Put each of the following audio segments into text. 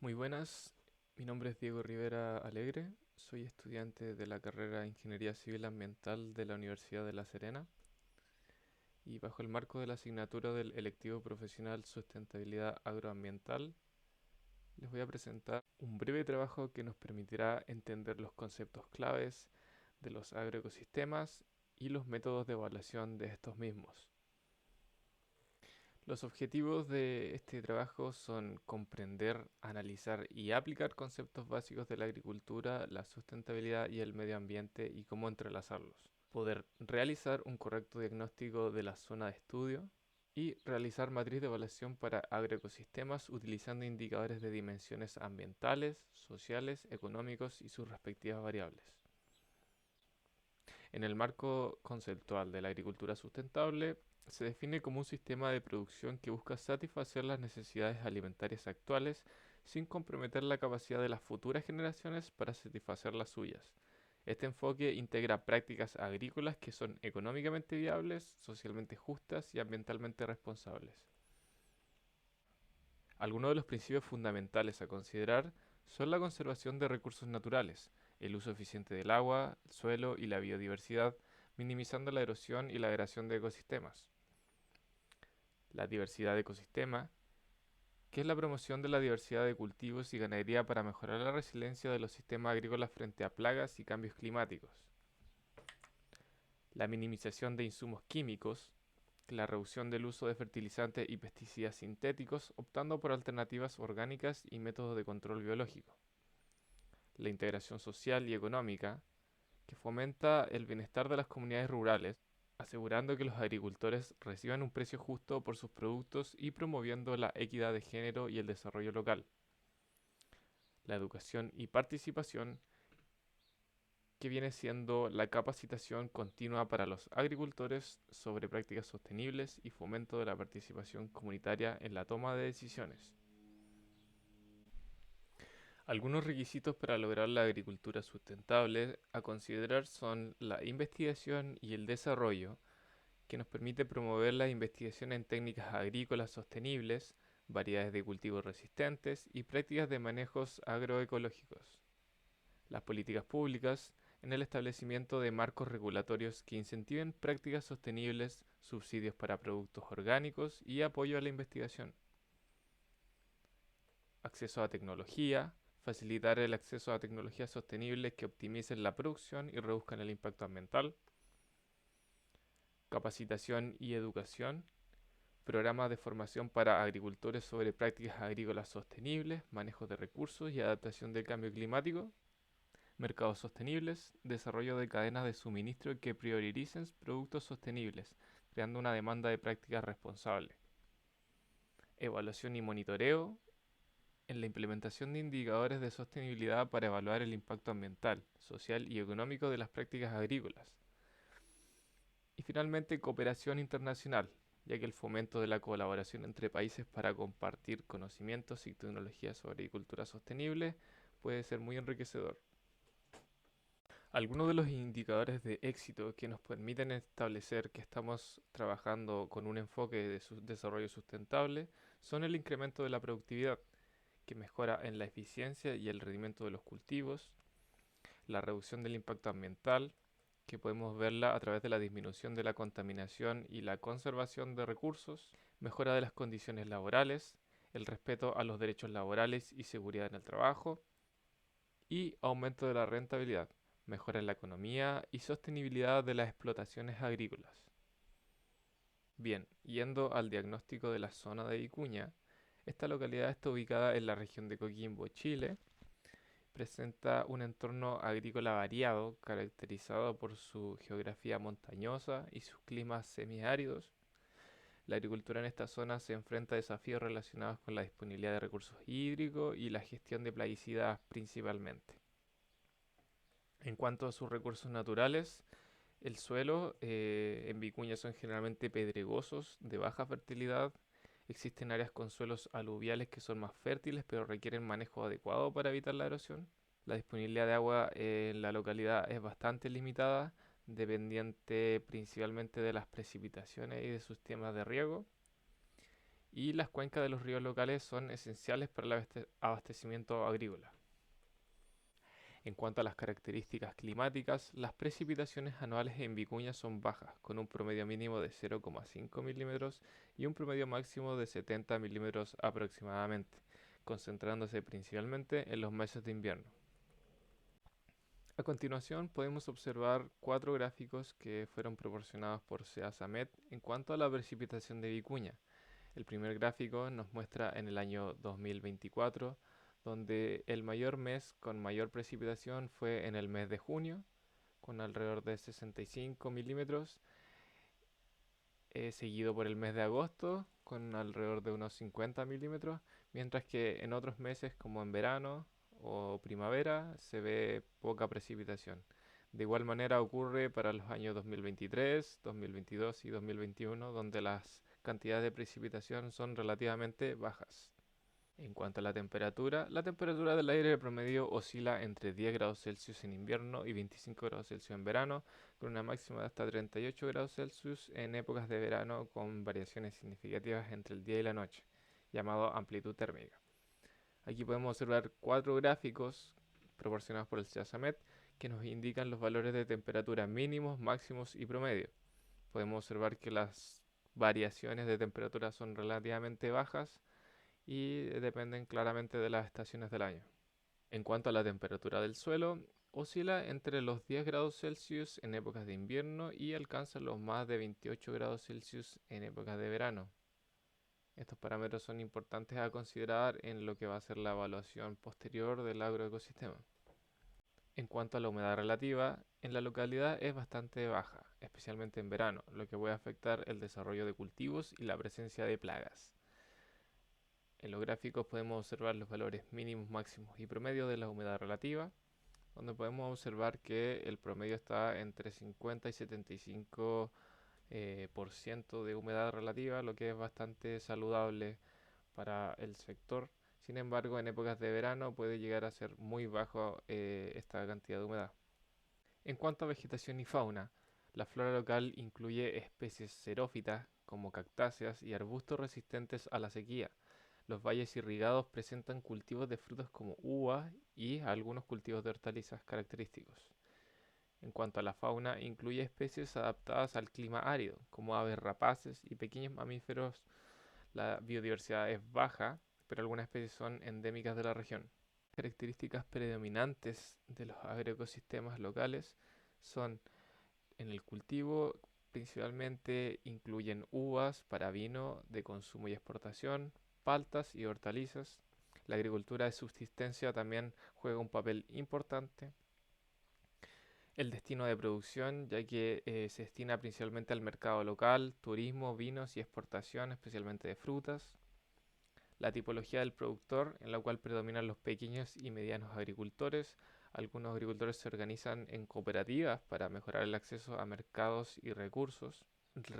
Muy buenas, mi nombre es Diego Rivera Alegre, soy estudiante de la carrera de Ingeniería Civil Ambiental de la Universidad de La Serena y bajo el marco de la asignatura del electivo profesional Sustentabilidad Agroambiental les voy a presentar un breve trabajo que nos permitirá entender los conceptos claves de los agroecosistemas y los métodos de evaluación de estos mismos. Los objetivos de este trabajo son comprender, analizar y aplicar conceptos básicos de la agricultura, la sustentabilidad y el medio ambiente y cómo entrelazarlos. Poder realizar un correcto diagnóstico de la zona de estudio y realizar matriz de evaluación para agroecosistemas utilizando indicadores de dimensiones ambientales, sociales, económicos y sus respectivas variables. En el marco conceptual de la agricultura sustentable, se define como un sistema de producción que busca satisfacer las necesidades alimentarias actuales sin comprometer la capacidad de las futuras generaciones para satisfacer las suyas. Este enfoque integra prácticas agrícolas que son económicamente viables, socialmente justas y ambientalmente responsables. Algunos de los principios fundamentales a considerar son la conservación de recursos naturales, el uso eficiente del agua, el suelo y la biodiversidad, minimizando la erosión y la degradación de ecosistemas. La diversidad de ecosistema, que es la promoción de la diversidad de cultivos y ganadería para mejorar la resiliencia de los sistemas agrícolas frente a plagas y cambios climáticos. La minimización de insumos químicos, la reducción del uso de fertilizantes y pesticidas sintéticos, optando por alternativas orgánicas y métodos de control biológico. La integración social y económica, que fomenta el bienestar de las comunidades rurales, asegurando que los agricultores reciban un precio justo por sus productos y promoviendo la equidad de género y el desarrollo local. La educación y participación, que viene siendo la capacitación continua para los agricultores sobre prácticas sostenibles y fomento de la participación comunitaria en la toma de decisiones. Algunos requisitos para lograr la agricultura sustentable a considerar son la investigación y el desarrollo, que nos permite promover la investigación en técnicas agrícolas sostenibles, variedades de cultivos resistentes y prácticas de manejos agroecológicos. Las políticas públicas en el establecimiento de marcos regulatorios que incentiven prácticas sostenibles, subsidios para productos orgánicos y apoyo a la investigación. Acceso a tecnología, facilitar el acceso a tecnologías sostenibles que optimicen la producción y reduzcan el impacto ambiental. Capacitación y educación, programas de formación para agricultores sobre prácticas agrícolas sostenibles, manejo de recursos y adaptación del cambio climático. Mercados sostenibles, desarrollo de cadenas de suministro que prioricen productos sostenibles, creando una demanda de prácticas responsables. Evaluación y monitoreo, en la implementación de indicadores de sostenibilidad para evaluar el impacto ambiental, social y económico de las prácticas agrícolas. Y finalmente, cooperación internacional, ya que el fomento de la colaboración entre países para compartir conocimientos y tecnologías sobre agricultura sostenible puede ser muy enriquecedor. Algunos de los indicadores de éxito que nos permiten establecer que estamos trabajando con un enfoque de desarrollo sustentable son el incremento de la productividad, que mejora en la eficiencia y el rendimiento de los cultivos, la reducción del impacto ambiental, que podemos verla a través de la disminución de la contaminación y la conservación de recursos, mejora de las condiciones laborales, el respeto a los derechos laborales y seguridad en el trabajo, y aumento de la rentabilidad, mejora en la economía y sostenibilidad de las explotaciones agrícolas. Bien, yendo al diagnóstico de la zona de Vicuña, esta localidad está ubicada en la región de Coquimbo, Chile. Presenta un entorno agrícola variado, caracterizado por su geografía montañosa y sus climas semiáridos. La agricultura en esta zona se enfrenta a desafíos relacionados con la disponibilidad de recursos hídricos y la gestión de plaguicidas principalmente. En cuanto a sus recursos naturales, el suelo en Vicuña son generalmente pedregosos, de baja fertilidad. Existen áreas con suelos aluviales que son más fértiles, pero requieren manejo adecuado para evitar la erosión. La disponibilidad de agua en la localidad es bastante limitada, dependiente principalmente de las precipitaciones y de sus sistemas de riego. y las cuencas de los ríos locales son esenciales para el abastecimiento agrícola. En cuanto a las características climáticas, las precipitaciones anuales en Vicuña son bajas, con un promedio mínimo de 0,5 milímetros y un promedio máximo de 70 milímetros aproximadamente, concentrándose principalmente en los meses de invierno. A continuación podemos observar cuatro gráficos que fueron proporcionados por SEASAMET en cuanto a la precipitación de Vicuña. El primer gráfico nos muestra en el año 2024, donde el mayor mes con mayor precipitación fue en el mes de junio, con alrededor de 65 milímetros, seguido por el mes de agosto, con alrededor de unos 50 milímetros, mientras que en otros meses como en verano o primavera se ve poca precipitación. De igual manera ocurre para los años 2023, 2022 y 2021, donde las cantidades de precipitación son relativamente bajas. En cuanto a la temperatura del aire promedio oscila entre 10 grados Celsius en invierno y 25 grados Celsius en verano, con una máxima de hasta 38 grados Celsius en épocas de verano, con variaciones significativas entre el día y la noche, llamado amplitud térmica. Aquí podemos observar cuatro gráficos proporcionados por el SEASAMET que nos indican los valores de temperatura mínimos, máximos y promedio. Podemos observar que las variaciones de temperatura son relativamente bajas y dependen claramente de las estaciones del año. En cuanto a la temperatura del suelo, oscila entre los 10 grados Celsius en épocas de invierno y alcanza los más de 28 grados Celsius en épocas de verano. Estos parámetros son importantes a considerar en lo que va a ser la evaluación posterior del agroecosistema. En cuanto a la humedad relativa, en la localidad es bastante baja, especialmente en verano, lo que puede afectar el desarrollo de cultivos y la presencia de plagas. En los gráficos podemos observar los valores mínimos, máximos y promedio de la humedad relativa, donde podemos observar que el promedio está entre 50 y 75% por ciento de humedad relativa, lo que es bastante saludable para el sector. Sin embargo, en épocas de verano puede llegar a ser muy bajo esta cantidad de humedad. En cuanto a vegetación y fauna, la flora local incluye especies xerófitas como cactáceas y arbustos resistentes a la sequía. Los valles irrigados presentan cultivos de frutos como uvas y algunos cultivos de hortalizas característicos. En cuanto a la fauna, incluye especies adaptadas al clima árido, como aves rapaces y pequeños mamíferos. La biodiversidad es baja, pero algunas especies son endémicas de la región. Características predominantes de los agroecosistemas locales son en el cultivo, principalmente incluyen uvas para vino de consumo y exportación, paltas y hortalizas. La agricultura de subsistencia también juega un papel importante. El destino de producción, ya que se destina principalmente al mercado local, turismo, vinos y exportación, especialmente de frutas. La tipología del productor, en la cual predominan los pequeños y medianos agricultores. Algunos agricultores se organizan en cooperativas para mejorar el acceso a mercados y recursos.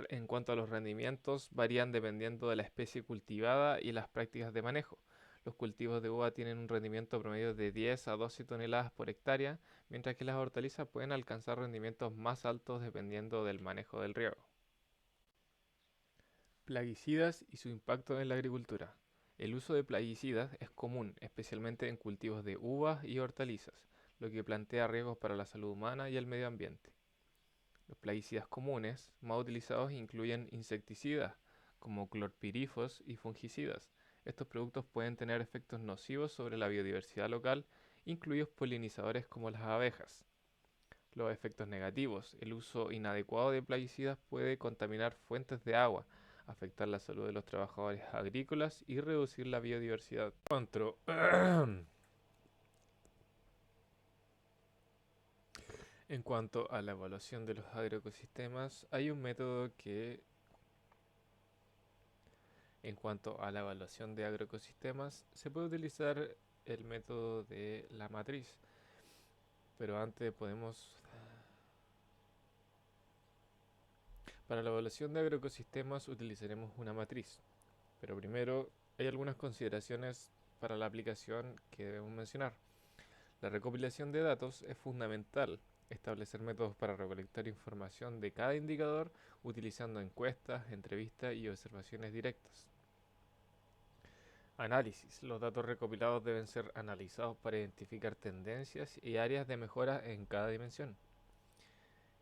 En cuanto a los rendimientos, varían dependiendo de la especie cultivada y las prácticas de manejo. Los cultivos de uva tienen un rendimiento promedio de 10 a 12 toneladas por hectárea, mientras que las hortalizas pueden alcanzar rendimientos más altos dependiendo del manejo del riego. Plaguicidas y su impacto en la agricultura. El uso de plaguicidas es común, especialmente en cultivos de uvas y hortalizas, lo que plantea riesgos para la salud humana y el medio ambiente. Los plaguicidas comunes más utilizados incluyen insecticidas, como clorpirifos y fungicidas. Estos productos pueden tener efectos nocivos sobre la biodiversidad local, incluidos polinizadores como las abejas. Los efectos negativos. El uso inadecuado de plaguicidas puede contaminar fuentes de agua, afectar la salud de los trabajadores agrícolas y reducir la biodiversidad. En cuanto a la evaluación de los agroecosistemas, hay un método que, en cuanto a la evaluación de agroecosistemas, se puede utilizar el método de la matriz. Pero antes para la evaluación de agroecosistemas utilizaremos una matriz. Pero primero hay algunas consideraciones para la aplicación que debemos mencionar. La recopilación de datos es fundamental. Establecer métodos para recolectar información de cada indicador utilizando encuestas, entrevistas y observaciones directas. Análisis. Los datos recopilados deben ser analizados para identificar tendencias y áreas de mejora en cada dimensión.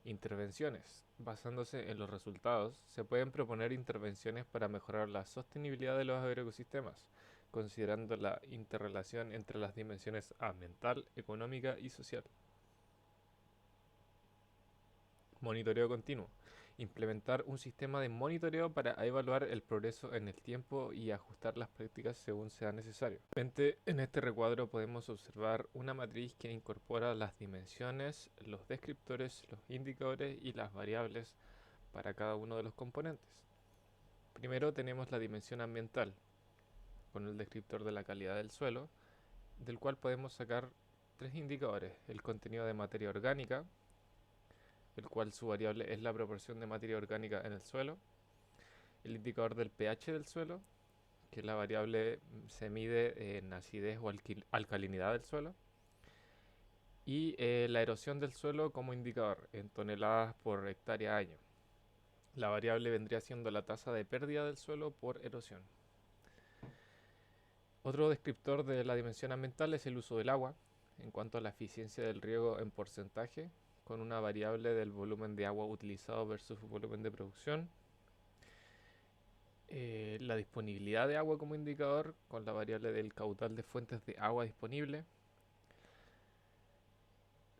Intervenciones. Basándose en los resultados, se pueden proponer intervenciones para mejorar la sostenibilidad de los agroecosistemas, considerando la interrelación entre las dimensiones ambiental, económica y social. Monitoreo continuo. Implementar un sistema de monitoreo para evaluar el progreso en el tiempo y ajustar las prácticas según sea necesario. En este recuadro podemos observar una matriz que incorpora las dimensiones, los descriptores, los indicadores y las variables para cada uno de los componentes. Primero tenemos la dimensión ambiental, con el descriptor de la calidad del suelo, del cual podemos sacar tres indicadores: el contenido de materia orgánica, el cual su variable es la proporción de materia orgánica en el suelo; el indicador del pH del suelo, que la variable se mide en acidez o alcalinidad del suelo; y la erosión del suelo como indicador, en toneladas por hectárea año. La variable vendría siendo la tasa de pérdida del suelo por erosión. Otro descriptor de la dimensión ambiental es el uso del agua, en cuanto a la eficiencia del riego en porcentaje, con una variable del volumen de agua utilizado versus volumen de producción. La disponibilidad de agua como indicador, con la variable del caudal de fuentes de agua disponible.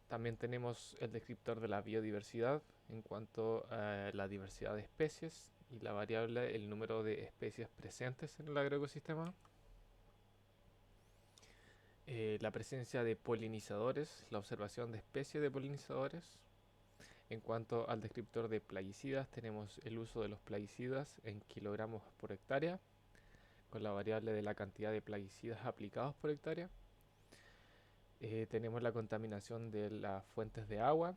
También tenemos el descriptor de la biodiversidad, en cuanto a la diversidad de especies, y la variable el número de especies presentes en el agroecosistema. La presencia de polinizadores, la observación de especies de polinizadores. En cuanto al descriptor de plaguicidas, tenemos el uso de los plaguicidas en kilogramos por hectárea, con la variable de la cantidad de plaguicidas aplicados por hectárea. Tenemos la contaminación de las fuentes de agua,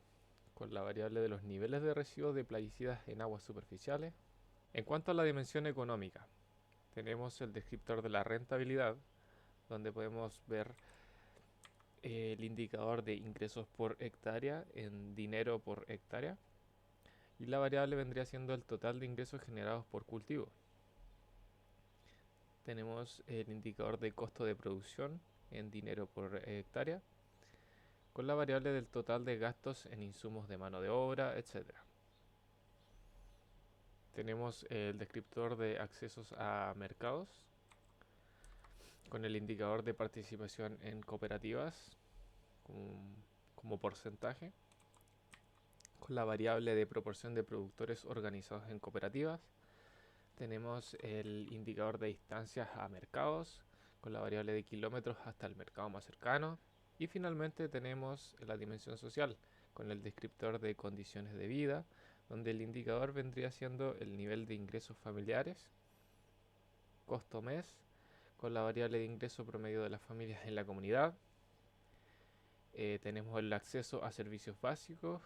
con la variable de los niveles de residuos de plaguicidas en aguas superficiales. En cuanto a la dimensión económica, tenemos el descriptor de la rentabilidad, donde podemos ver el indicador de ingresos por hectárea en dinero por hectárea, y la variable vendría siendo el total de ingresos generados por cultivo. Tenemos el indicador de costo de producción en dinero por hectárea, con la variable del total de gastos en insumos de mano de obra, etc. Tenemos el descriptor de accesos a mercados, con el indicador de participación en cooperativas como porcentaje, con la variable de proporción de productores organizados en cooperativas. Tenemos el indicador de distancias a mercados, con la variable de kilómetros hasta el mercado más cercano. Y finalmente tenemos la dimensión social, con el descriptor de condiciones de vida, donde el indicador vendría siendo el nivel de ingresos familiares, costo mes, con la variable de ingreso promedio de las familias en la comunidad. Tenemos el acceso a servicios básicos,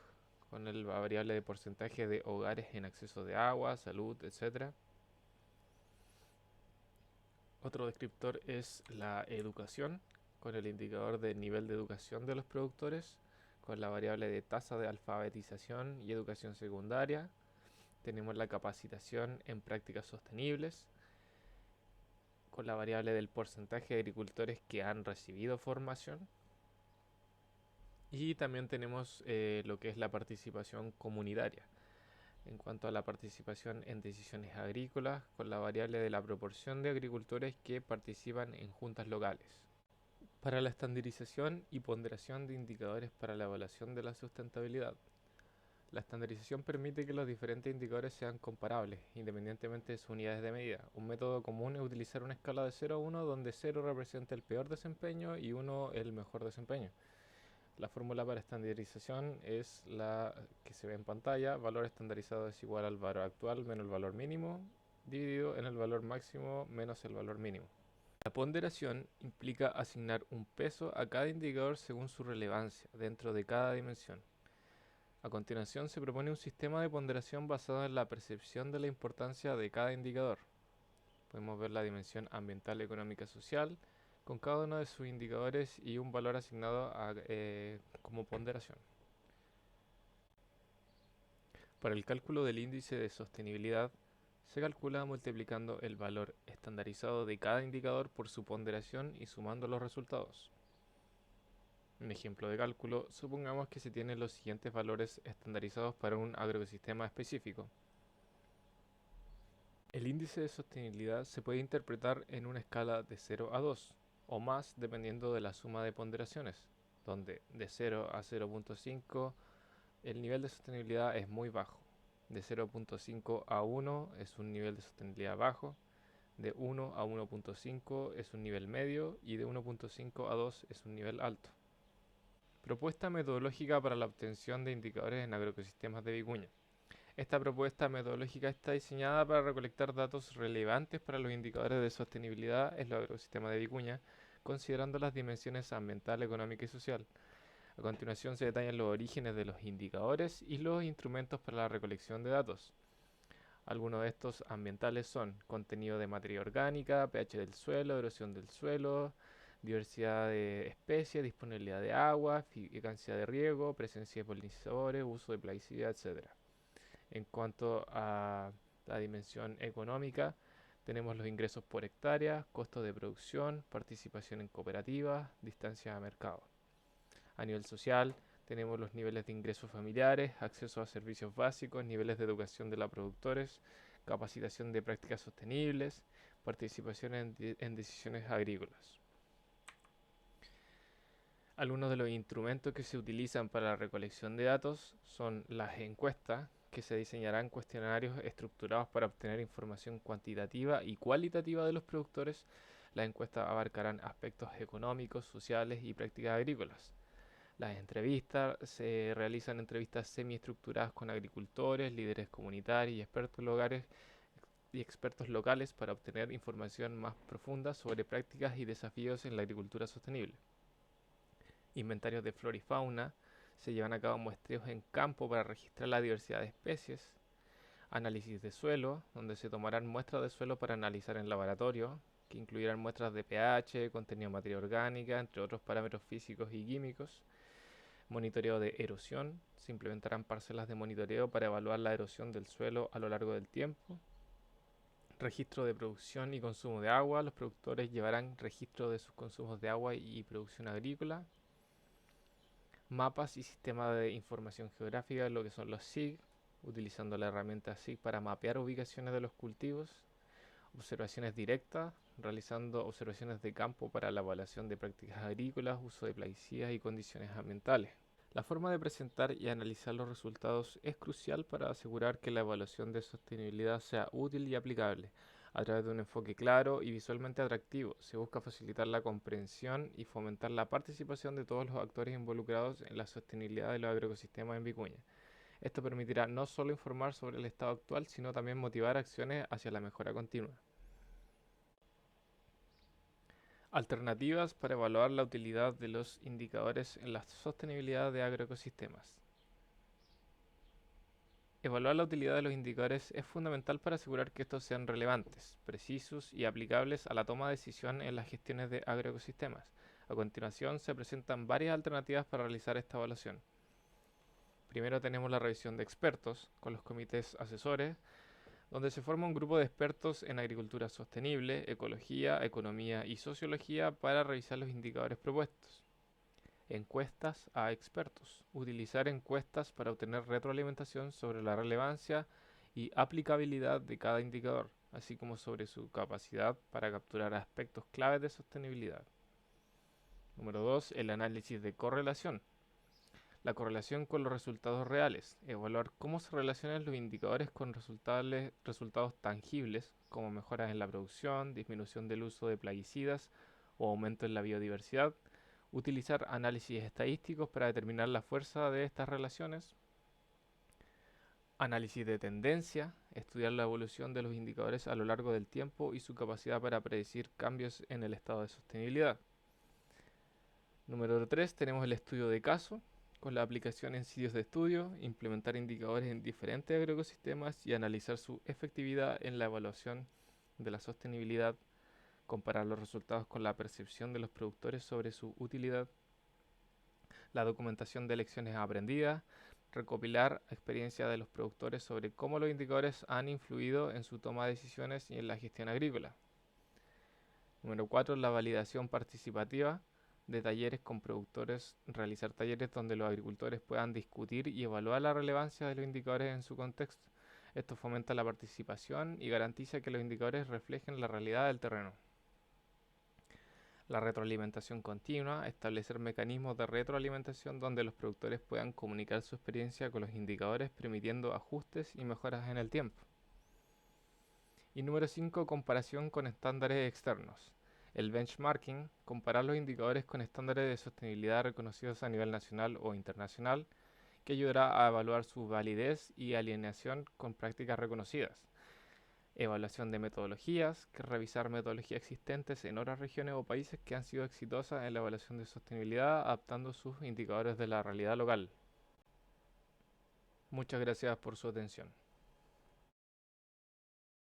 con la variable de porcentaje de hogares en acceso de agua, salud, etc. Otro descriptor es la educación, con el indicador de nivel de educación de los productores, con la variable de tasa de alfabetización y educación secundaria. Tenemos la capacitación en prácticas sostenibles, con la variable del porcentaje de agricultores que han recibido formación. Y también tenemos lo que es la participación comunitaria, en cuanto a la participación en decisiones agrícolas, con la variable de la proporción de agricultores que participan en juntas locales. Para la estandarización y ponderación de indicadores para la evaluación de la sustentabilidad. La estandarización permite que los diferentes indicadores sean comparables, independientemente de sus unidades de medida. Un método común es utilizar una escala de 0 a 1, donde 0 representa el peor desempeño y 1 el mejor desempeño. La fórmula para estandarización es la que se ve en pantalla. Valor estandarizado es igual al valor actual menos el valor mínimo, dividido en el valor máximo menos el valor mínimo. La ponderación implica asignar un peso a cada indicador según su relevancia dentro de cada dimensión. A continuación se propone un sistema de ponderación basado en la percepción de la importancia de cada indicador. Podemos ver la dimensión ambiental, económica, social, con cada uno de sus indicadores y un valor asignado como ponderación. Para el cálculo del índice de sostenibilidad Se calcula multiplicando el valor estandarizado de cada indicador por su ponderación y sumando los resultados. Un ejemplo de cálculo, supongamos que se tienen los siguientes valores estandarizados para un agroecosistema específico. El índice de sostenibilidad se puede interpretar en una escala de 0 a 2 o más dependiendo de la suma de ponderaciones, donde de 0 a 0.5 el nivel de sostenibilidad es muy bajo, de 0.5 a 1 es un nivel de sostenibilidad bajo, de 1 a 1.5 es un nivel medio y de 1.5 a 2 es un nivel alto. Propuesta metodológica para la obtención de indicadores en agroecosistemas de Vicuña. Esta propuesta metodológica está diseñada para recolectar datos relevantes para los indicadores de sostenibilidad en los agroecosistemas de Vicuña, considerando las dimensiones ambiental, económica y social. A continuación se detallan los orígenes de los indicadores y los instrumentos para la recolección de datos. Algunos de estos ambientales son contenido de materia orgánica, pH del suelo, erosión del suelo, diversidad de especies, disponibilidad de agua, eficacia de riego, presencia de polinizadores, uso de plaguicidas, etc. En cuanto a la dimensión económica, tenemos los ingresos por hectárea, costos de producción, participación en cooperativas, distancia a mercado. A nivel social, tenemos los niveles de ingresos familiares, acceso a servicios básicos, niveles de educación de los productores, capacitación de prácticas sostenibles, participación en decisiones agrícolas. Algunos de los instrumentos que se utilizan para la recolección de datos son las encuestas, que se diseñarán cuestionarios estructurados para obtener información cuantitativa y cualitativa de los productores. Las encuestas abarcarán aspectos económicos, sociales y prácticas agrícolas. Las entrevistas, se realizan entrevistas semiestructuradas con agricultores, líderes comunitarios y expertos locales para obtener información más profunda sobre prácticas y desafíos en la agricultura sostenible. Inventarios de flora y fauna, se llevan a cabo muestreos en campo para registrar la diversidad de especies. Análisis de suelo, donde se tomarán muestras de suelo para analizar en laboratorio, que incluirán muestras de pH, contenido de materia orgánica, entre otros parámetros físicos y químicos. Monitoreo de erosión, se implementarán parcelas de monitoreo para evaluar la erosión del suelo a lo largo del tiempo. Registro de producción y consumo de agua, los productores llevarán registro de sus consumos de agua y producción agrícola. Mapas y sistemas de información geográfica, lo que son los SIG, utilizando la herramienta SIG para mapear ubicaciones de los cultivos. Observaciones directas, realizando observaciones de campo para la evaluación de prácticas agrícolas, uso de plaguicidas y condiciones ambientales. La forma de presentar y analizar los resultados es crucial para asegurar que la evaluación de sostenibilidad sea útil y aplicable. A través de un enfoque claro y visualmente atractivo, se busca facilitar la comprensión y fomentar la participación de todos los actores involucrados en la sostenibilidad de los agroecosistemas en Vicuña. Esto permitirá no solo informar sobre el estado actual, sino también motivar acciones hacia la mejora continua. Alternativas para evaluar la utilidad de los indicadores en la sostenibilidad de agroecosistemas. Evaluar la utilidad de los indicadores es fundamental para asegurar que estos sean relevantes, precisos y aplicables a la toma de decisión en las gestiones de agroecosistemas. A continuación se presentan varias alternativas para realizar esta evaluación. Primero tenemos la revisión de expertos, con los comités asesores, donde se forma un grupo de expertos en agricultura sostenible, ecología, economía y sociología para revisar los indicadores propuestos. Encuestas a expertos. Utilizar encuestas para obtener retroalimentación sobre la relevancia y aplicabilidad de cada indicador, así como sobre su capacidad para capturar aspectos claves de sostenibilidad. Número 2. El análisis de correlación. La correlación con los resultados reales. Evaluar cómo se relacionan los indicadores con resultados tangibles, como mejoras en la producción, disminución del uso de plaguicidas o aumento en la biodiversidad. Utilizar análisis estadísticos para determinar la fuerza de estas relaciones. Análisis de tendencia. Estudiar la evolución de los indicadores a lo largo del tiempo y su capacidad para predecir cambios en el estado de sostenibilidad. Número 3. Tenemos el estudio de caso, con la aplicación en sitios de estudio, implementar indicadores en diferentes agroecosistemas y analizar su efectividad en la evaluación de la sostenibilidad, comparar los resultados con la percepción de los productores sobre su utilidad, la documentación de lecciones aprendidas, recopilar experiencia de los productores sobre cómo los indicadores han influido en su toma de decisiones y en la gestión agrícola. Número 4, la validación participativa de talleres con productores, realizar talleres donde los agricultores puedan discutir y evaluar la relevancia de los indicadores en su contexto. Esto fomenta la participación y garantiza que los indicadores reflejen la realidad del terreno. La retroalimentación continua, establecer mecanismos de retroalimentación donde los productores puedan comunicar su experiencia con los indicadores, permitiendo ajustes y mejoras en el tiempo. Y número 5, comparación con estándares externos. El benchmarking, comparar los indicadores con estándares de sostenibilidad reconocidos a nivel nacional o internacional, que ayudará a evaluar su validez y alineación con prácticas reconocidas. Evaluación de metodologías, que es revisar metodologías existentes en otras regiones o países que han sido exitosas en la evaluación de sostenibilidad, adaptando sus indicadores de la realidad local. Muchas gracias por su atención.